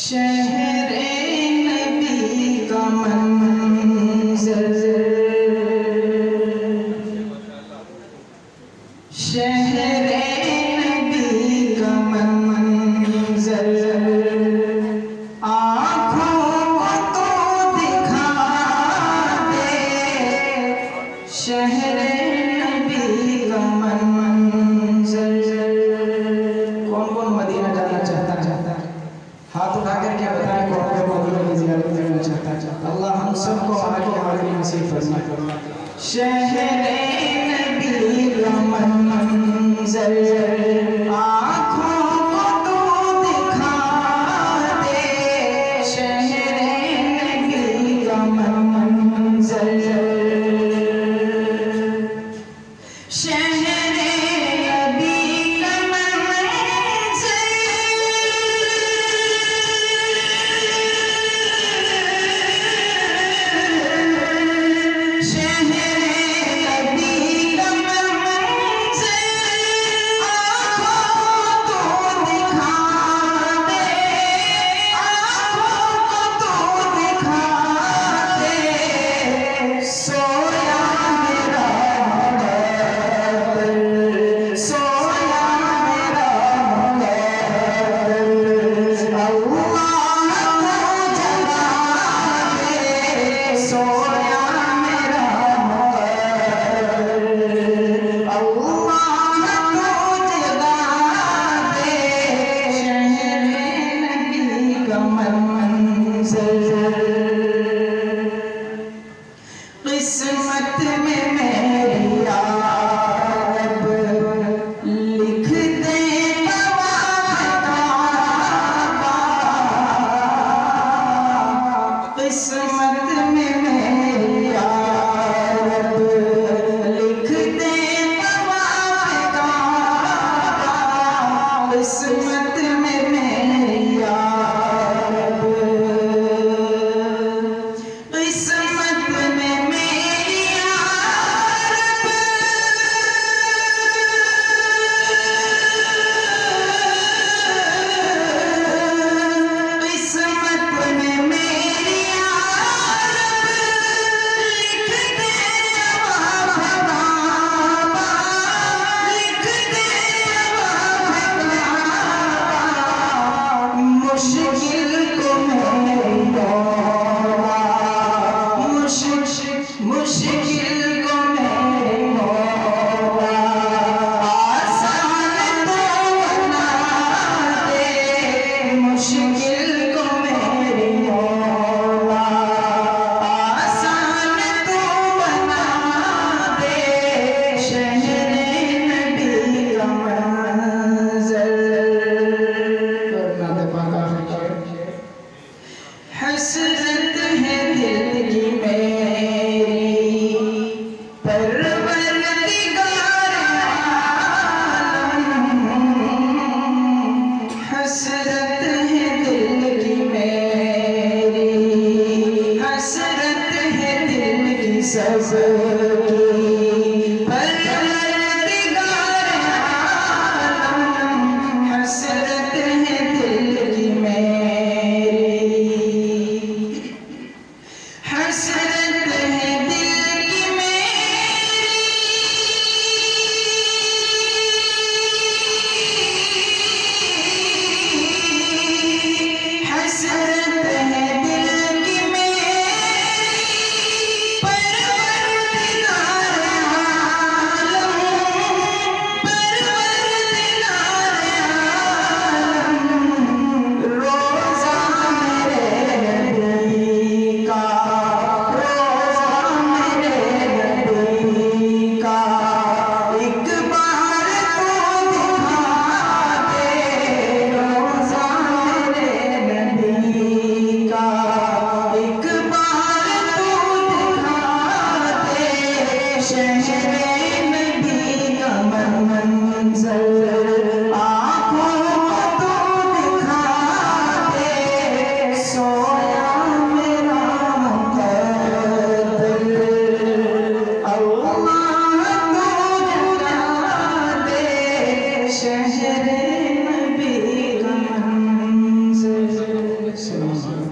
शहरे नबी का मंज़र, शहरे नबी का मंज़र, आँखों को तो दिखा दे। शहरे नबी का मंज़र। कौन कौन मदीना जाना चाहता है? हाथ उठा कर क्या बताएं कौन कौन मदीना की ज़ियारत करना चाहता है? अल्लाह हम सबको आगे आगे नसीब फरमाए। शहरे नबी का मंज़र, आँखों को तो दिखा दे। शहरे नबी का मंज़र, शहरे नबी का मंज़र, किस्मत में मेरी याब लिख दे किस्मत में मेरी याब लिख दे किस्मत में मेरी याब, किस्मत में मेरी याब, किस्मत में मेरी याब लिख दे लिख दे मुश्किल को मेरी मौला, मुश्किल को मेरी मौला आसान तो बना दे। मुश्किल को मेरी मौला आसान तो बना दे। शहरे नबी का मंज़र, हसरत है दिल की मेरी परवरदिगार आलम, हसरत है दिल की मेरी, हसरत है दिल की सबकी परवरदिगार आलम, हसरत है दिल की मेरी, हसरत है दिल की मेरी, हसरत है दिल की मेरी, परवरदिगार वसल्लम।